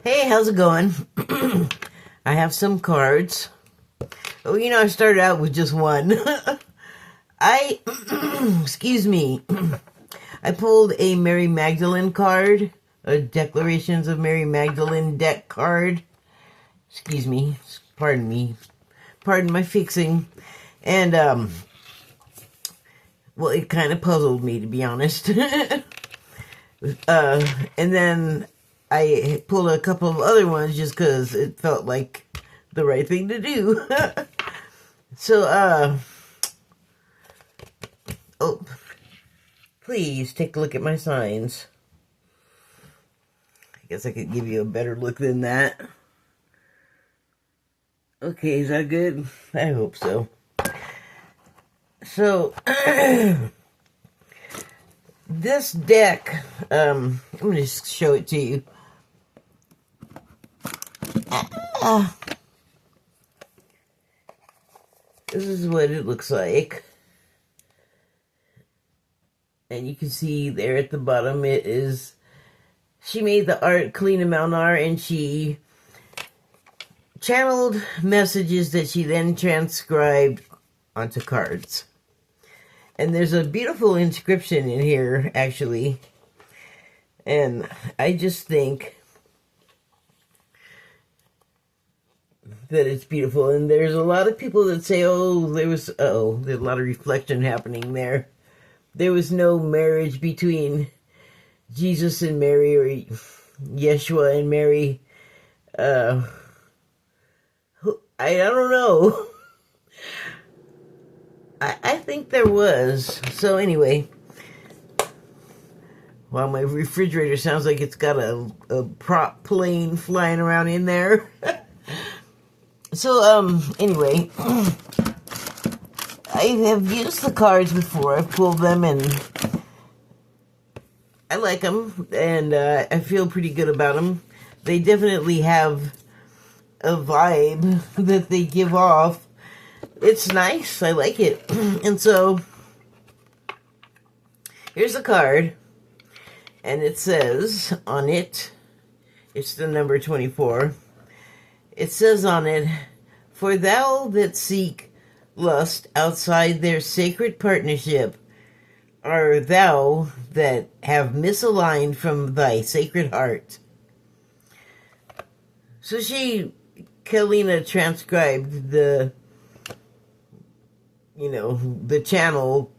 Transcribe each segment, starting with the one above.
Hey, how's it going? I have some cards. Oh, I started out with just one. I, excuse me, I pulled a Mary Magdalene card, a Declarations of Mary Magdalene deck card. Excuse me, pardon my fixing. And, well, it kind of puzzled me, to be honest. And then I pulled a couple of other ones just because it felt like the right thing to do. So, oh, please take a look at my signs. I guess I could give you a better look than that. Okay, is that good? I hope so. So, this deck, I'm going to just show it to you. This is what it looks like. And you can see there at the bottom, it is, she made the art Kalina Malnar, and she channeled messages that she then transcribed onto cards. And there's a beautiful inscription in here, actually. And I just think that it's beautiful. And there's a lot of people that say, there's a lot of reflection happening there. There was no marriage between Jesus and Mary, or Yeshua and Mary. I don't know. I think there was. So anyway, while my refrigerator sounds like it's got a prop plane flying around in there. So, anyway, I have used the cards before. I've pulled them, and I like them, and I feel pretty good about them. They definitely have a vibe that they give off. It's nice. I like it. And so, here's a card, and it says on it, it's the number 24. It says on it, "For thou that seek lust outside their sacred partnership, are thou that have misaligned from thy sacred heart." So Kalina transcribed the channel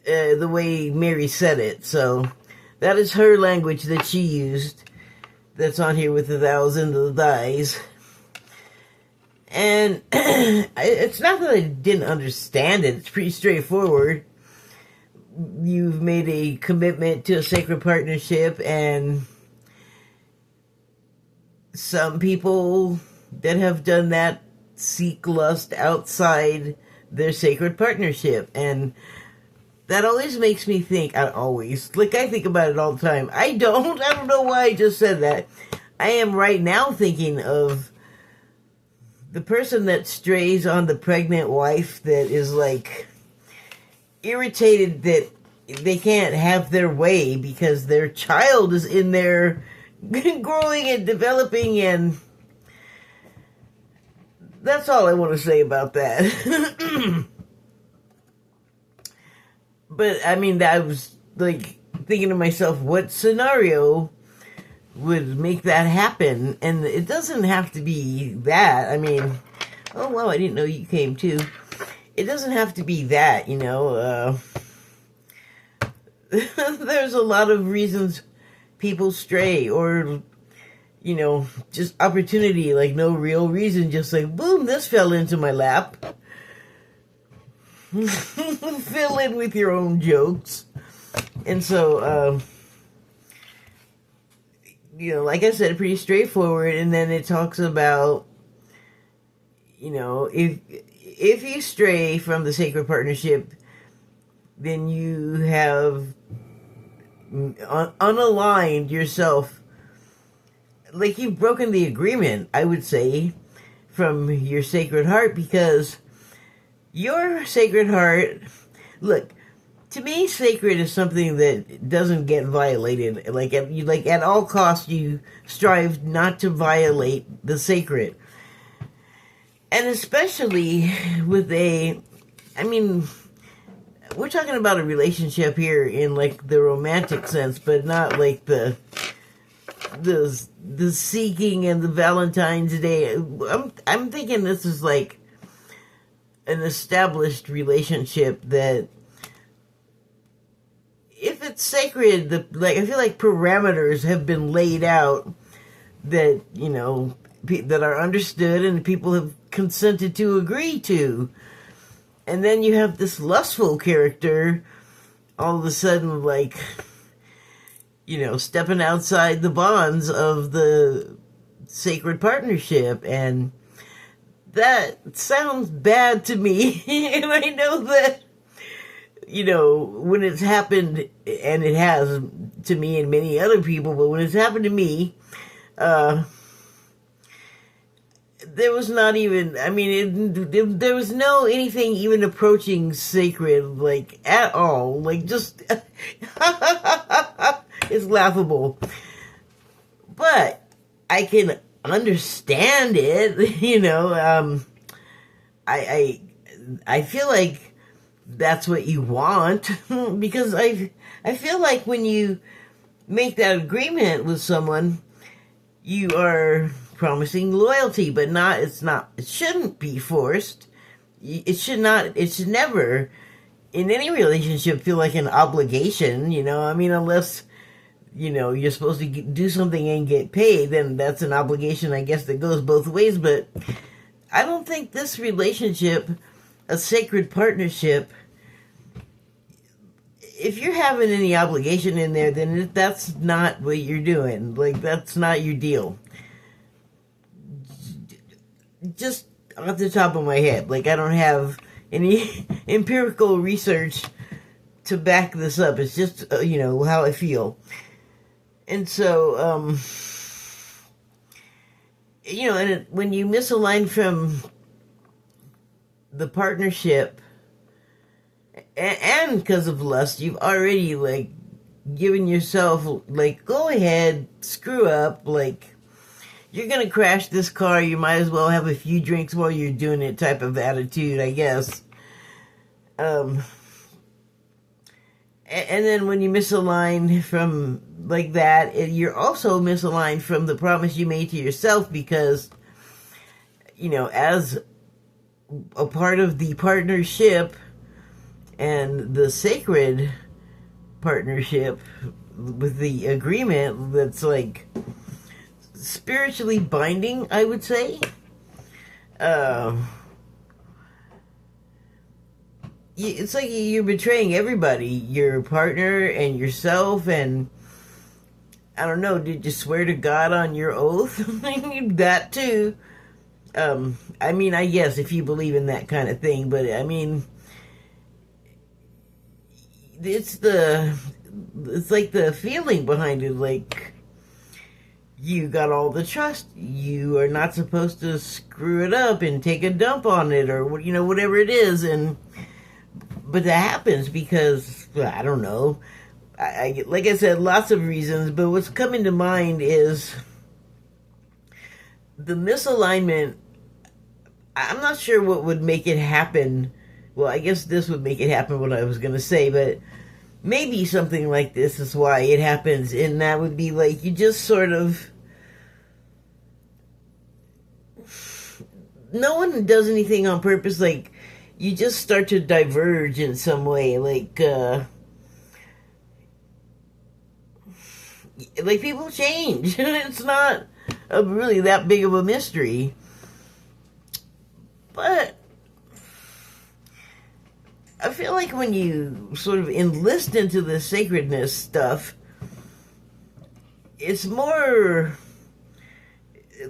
the way Mary said it. So that is her language that she used. That's on here with the thous and the thys. And it's not that I didn't understand it. It's pretty straightforward. You've made a commitment to a sacred partnership, and some people that have done that seek lust outside their sacred partnership. And that always makes me think, I think about it all the time. I don't know why I just said that. I am right now thinking of the person that strays on the pregnant wife that is like irritated that they can't have their way because their child is in there growing and developing, and that's all I want to say about that. But, I mean, I was, like, thinking to myself, what scenario would make that happen? And it doesn't have to be that. I mean, oh, wow, I didn't know you came, too. It doesn't have to be that, There's a lot of reasons people stray, or, just opportunity, like no real reason, just like, boom, this fell into my lap. Fill in with your own jokes. And so, like I said, pretty straightforward. And then it talks about, if you stray from the sacred partnership, then you have unaligned yourself. Like, you've broken the agreement, I would say, from your sacred heart, because your sacred heart, look, To me, sacred is something that doesn't get violated. Like at all costs, you strive not to violate the sacred, and especially with I mean, we're talking about a relationship here in like the romantic sense, but not like the seeking and the Valentine's Day. I'm thinking this is like an established relationship that, if it's sacred, I feel like parameters have been laid out that, that are understood and people have consented to agree to. And then you have this lustful character all of a sudden, like, stepping outside the bonds of the sacred partnership. And that sounds bad to me. And I know that, when it's happened, and it has to me and many other people, but when it's happened to me, there was not even, there was no anything even approaching sacred, like, at all. Like, just, it's laughable. But I can understand it, I feel like that's what you want, because I feel like when you make that agreement with someone, you are promising loyalty, but it shouldn't be forced. It should never, in any relationship, feel like an obligation, unless, you're supposed to do something and get paid, then that's an obligation, I guess, that goes both ways. But I don't think this relationship, a sacred partnership, if you're having any obligation in there, then that's not what you're doing. Like, that's not your deal. Just off the top of my head, like, I don't have any empirical research to back this up. It's just, how I feel. And so, when you misalign from the partnership, and because of lust, you've already, like, given yourself, like, go ahead, screw up, like, you're gonna crash this car, you might as well have a few drinks while you're doing it type of attitude, I guess. And then when you misalign from, like, that, you're also misaligned from the promise you made to yourself, because, as a part of the partnership and the sacred partnership with the agreement that's, like, spiritually binding, I would say. It's like you're betraying everybody, your partner and yourself, and I don't know, did you swear to God on your oath? That too. I guess if you believe in that kind of thing, but it's like the feeling behind it, like, you got all the trust, you are not supposed to screw it up and take a dump on it, or whatever it is, but that happens because, I don't know, I like I said, lots of reasons, but what's coming to mind is the misalignment. I'm not sure what would make it happen. Well, I guess this would make it happen, what I was going to say, but maybe something like this is why it happens, and that would be like, you just sort of, no one does anything on purpose, like, you just start to diverge in some way, like people change. It's not really that big of a mystery. But I feel like when you sort of enlist into the sacredness stuff, it's more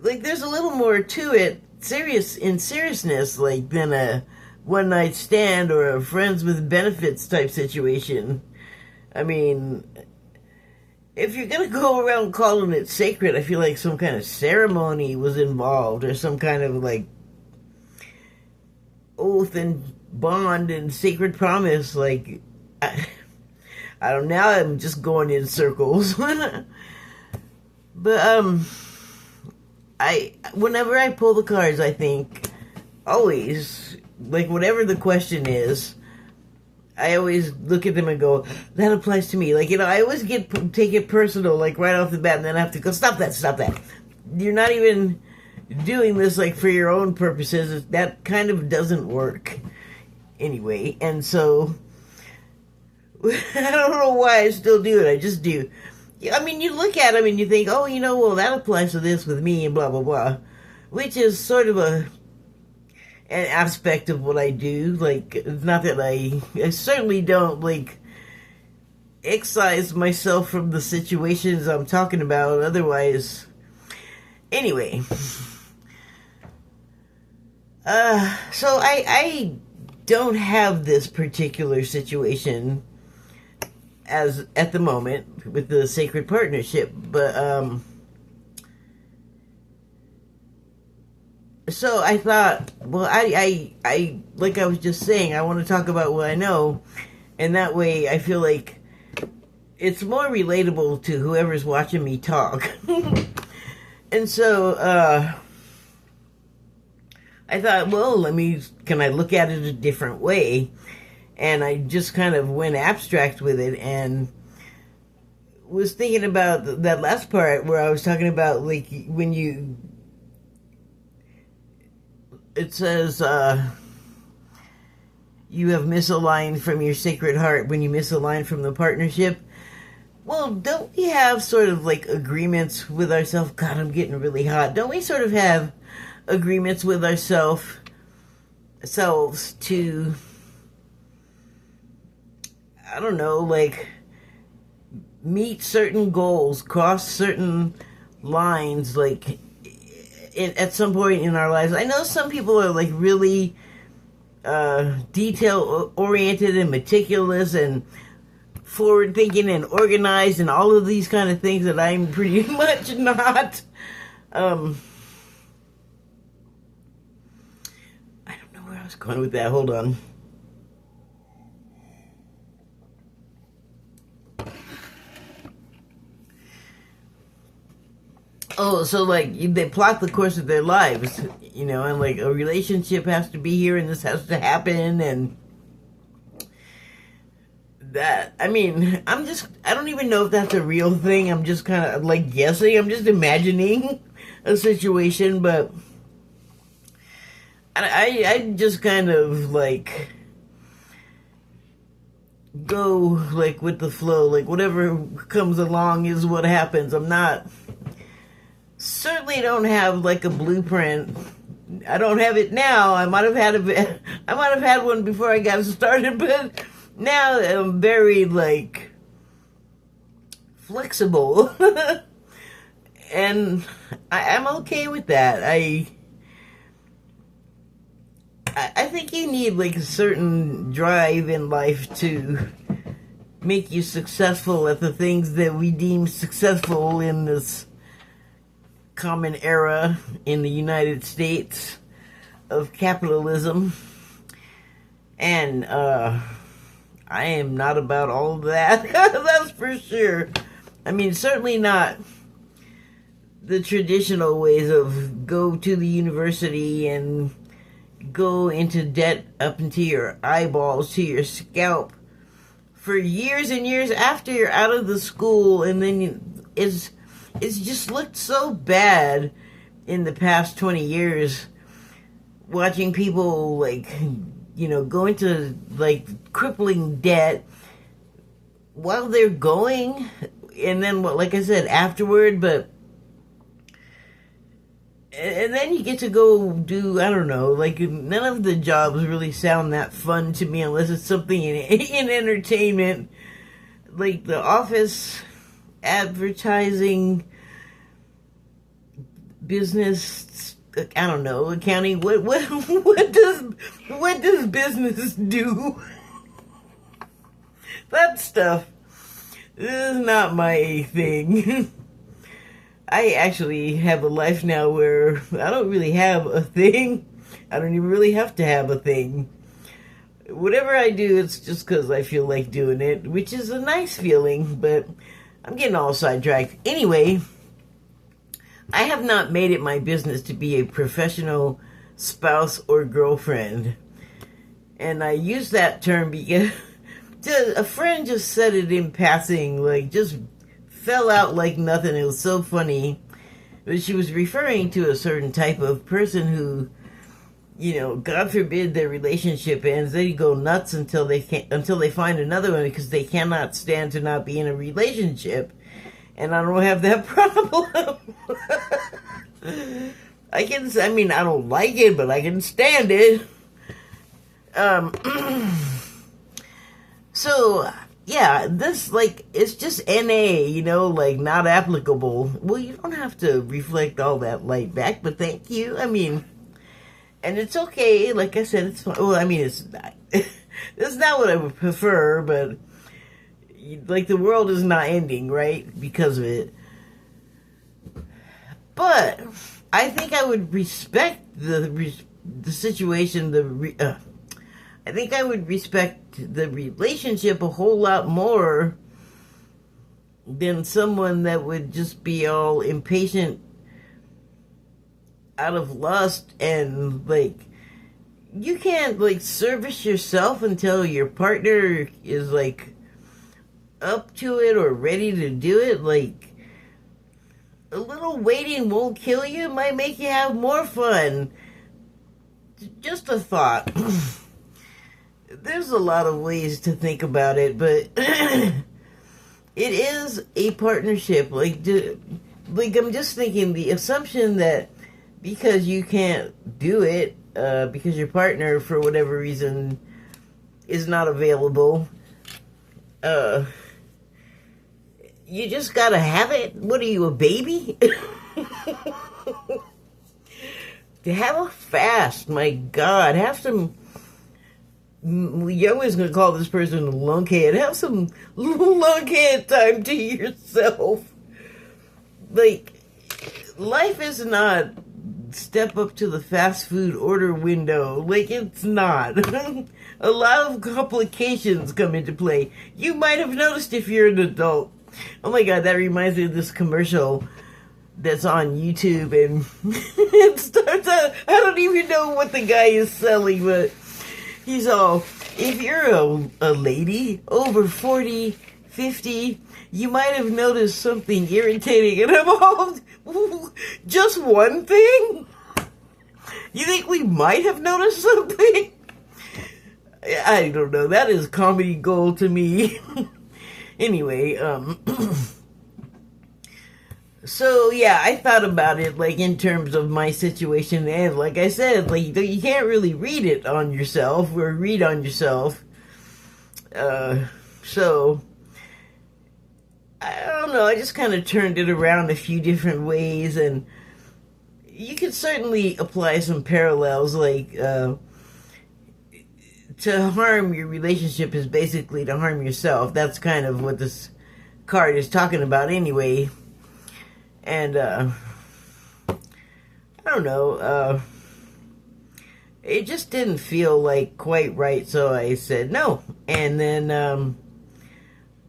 like there's a little more to it, seriousness, like, than a one night stand or a friends with benefits type situation. If you're gonna go around calling it sacred, I feel like some kind of ceremony was involved, or some kind of, like, oath and bond and sacred promise, like, I don't now I'm just going in circles. But I whenever I pull the cards, I think always, like, whatever the question is, I always look at them and go, that applies to me. Like, I always take it personal, like, right off the bat, and then I have to go, stop that. You're not even doing this, like, for your own purposes. That kind of doesn't work anyway. And so, I don't know why I still do it. I just do. I mean, you look at them and you think, oh, well, that applies to this with me and blah, blah, blah. Which is sort of an aspect of what I do. Like, it's not that I certainly don't, like, excise myself from the situations I'm talking about. Otherwise, anyway. So I don't have this particular situation as at the moment with the sacred partnership, but so I thought, well, I like I was just saying, I want to talk about what I know, and that way I feel like it's more relatable to whoever's watching me talk. And so I thought, well, can I look at it a different way? And I just kind of went abstract with it and was thinking about that last part where I was talking about, like, when it says, you have misaligned from your sacred heart when you misalign from the partnership. Well, don't we have sort of, like, agreements with ourselves? God, I'm getting really hot. Don't we sort of have agreements with ourselves to, I don't know, like, meet certain goals, cross certain lines, like, at some point in our lives? I know some people are, like, really detail-oriented and meticulous and forward-thinking and organized and all of these kind of things that I'm pretty much not. I don't know where I was going with that. Hold on. Oh, so, like, they plot the course of their lives, and, like, a relationship has to be here and this has to happen, and that, I mean, I don't even know if that's a real thing. I'm just kind of, like, guessing. I'm just imagining a situation, but I just kind of, like, go, like, with the flow. Like, whatever comes along is what happens. Certainly don't have, like, a blueprint. I don't have it now. I might have had one before I got started, but now I'm very, like, flexible. And I'm okay with that. I think you need, like, a certain drive in life to make you successful at the things that we deem successful in this common era in the United States of capitalism. And I am not about all of that. That's for sure. I mean, certainly not the traditional ways of go to the university and go into debt up into your eyeballs, to your scalp for years and years after you're out of the school, and then it's just looked so bad in the past 20 years watching people, like, go into, like, crippling debt while they're going, and then, like I said, afterward, and then you get to go do, I don't know, like, none of the jobs really sound that fun to me unless it's something in entertainment, like the office, advertising, business, I don't know, accounting. What does business do? That stuff is not my thing. I actually have a life now where I don't really have a thing. I don't even really have to have a thing. Whatever I do, it's just because I feel like doing it, which is a nice feeling, but I'm getting all sidetracked. Anyway, I have not made it my business to be a professional spouse or girlfriend. And I use that term because a friend just said it in passing, like just fell out like nothing. It was so funny. But she was referring to a certain type of person who, you know, God forbid their relationship ends, they go nuts until they find another one because they cannot stand to not be in a relationship. And I don't have that problem. I don't like it, but I can stand it. So, yeah, this, like, it's just NA, you know, like, not applicable. Well, you don't have to reflect all that light back, but thank you. I mean, and it's okay. Like I said, it's fine. Well, I mean, it's not, it's not what I would prefer, but, like, the world is not ending, right, because of it. But I think I would respect the situation, I think I would respect the relationship a whole lot more than someone that would just be all impatient out of lust and, like, you can't, like, service yourself until your partner is, like, up to it or ready to do it. Like, a little waiting won't kill you, it might make you have more fun. Just a thought. There's a lot of ways to think about it, but it is a partnership. Like I'm just thinking the assumption that because you can't do it, because your partner, for whatever reason, is not available, you just gotta have it. What are you, a baby? To have a fast, my God, have some. You're always going to call this person a lunkhead. Have some lunkhead time to yourself. Like, life is not step up to the fast food order window. Like, it's not. A lot of complications come into play. You might have noticed if you're an adult. Oh my God, that reminds me of this commercial that's on YouTube, and it starts out, I don't even know what the guy is selling, but he's all, if you're a lady over 40, 50, you might have noticed something irritating. And I'm all, just one thing? You think we might have noticed something? I don't know. That is comedy gold to me. Anyway, so yeah, I thought about it, like, in terms of my situation, and like I said, like, you can't really read it on yourself, or read on yourself, so, I don't know, I just kind of turned it around a few different ways, and you could certainly apply some parallels, like, to harm your relationship is basically to harm yourself. That's kind of what this card is talking about anyway. And, I don't know, it just didn't feel like quite right, so I said no. And then,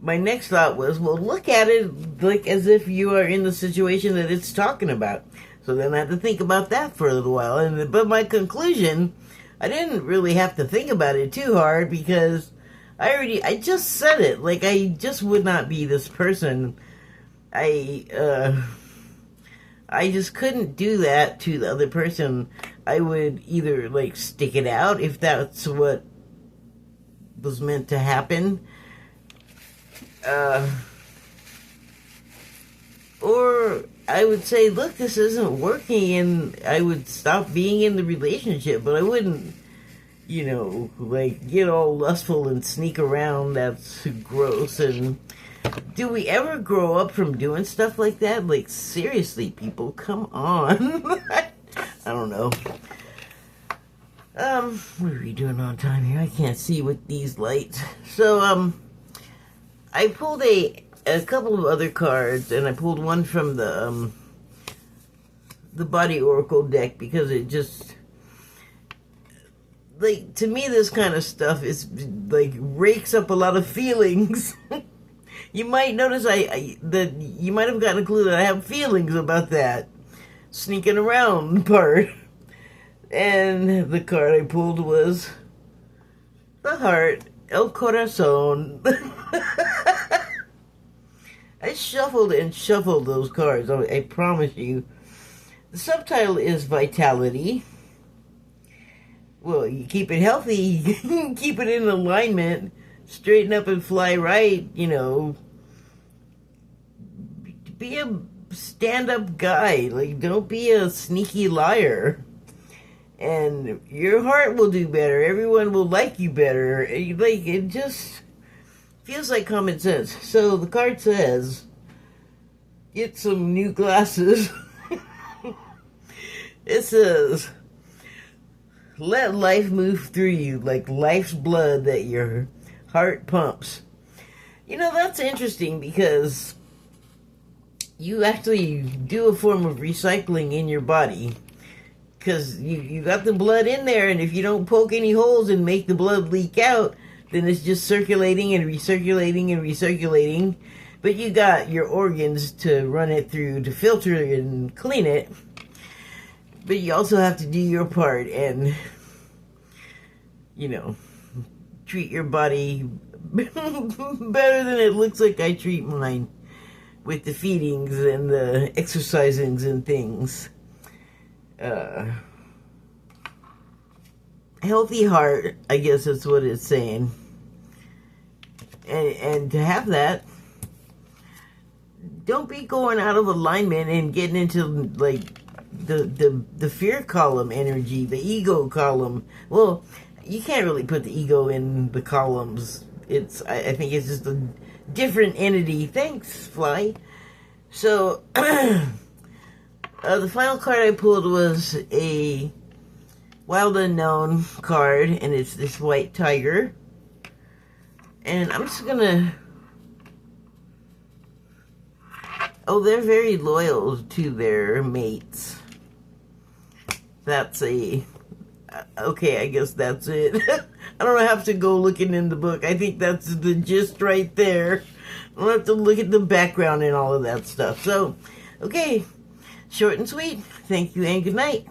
my next thought was, well, look at it like as if you are in the situation that it's talking about. So then I had to think about that for a little while. But my conclusion, I didn't really have to think about it too hard because I just said it. Like, I just would not be this person. I just couldn't do that to the other person. I would either, like, stick it out if that's what was meant to happen. Or I would say, look, this isn't working, and I would stop being in the relationship, but I wouldn't, you know, like, get all lustful and sneak around. That's gross. And do we ever grow up from doing stuff like that? Like, seriously, people, come on. I don't know. What are we doing on time here? I can't see with these lights. So, I pulled a couple of other cards, and I pulled one from the Body Oracle deck because it just, like, to me, this kind of stuff is like rakes up a lot of feelings. You might notice that you might have gotten a clue that I have feelings about that sneaking around part. And the card I pulled was the heart, el corazón. I shuffled and shuffled those cards, I promise you. The subtitle is vitality. Well, you keep it healthy, keep it in alignment, straighten up and fly right, you know. Be a stand-up guy. Like, don't be a sneaky liar. And your heart will do better. Everyone will like you better. Like, it just feels like common sense. So the card says, get some new glasses. It says, let life move through you like life's blood that your heart pumps. You know, that's interesting because you actually do a form of recycling in your body. Because you got the blood in there, and if you don't poke any holes and make the blood leak out, then it's just circulating and recirculating and recirculating. But you got your organs to run it through to filter it and clean it. But you also have to do your part and, you know, treat your body better than it looks like I treat mine with the feedings and the exercisings and things. Healthy heart, I guess that's what it's saying. And to have that, don't be going out of alignment and getting into like the fear column energy, the ego column. Well, you can't really put the ego in the columns. I think it's just a different entity. Thanks, Fly. So the final card I pulled was a Wild Unknown card, and it's this white tiger. And I'm just gonna... Oh, they're very loyal to their mates. That's a... Okay, I guess that's it. I don't have to go looking in the book. I think that's the gist right there. I don't have to look at the background and all of that stuff. So, okay. Short and sweet. Thank you and good night.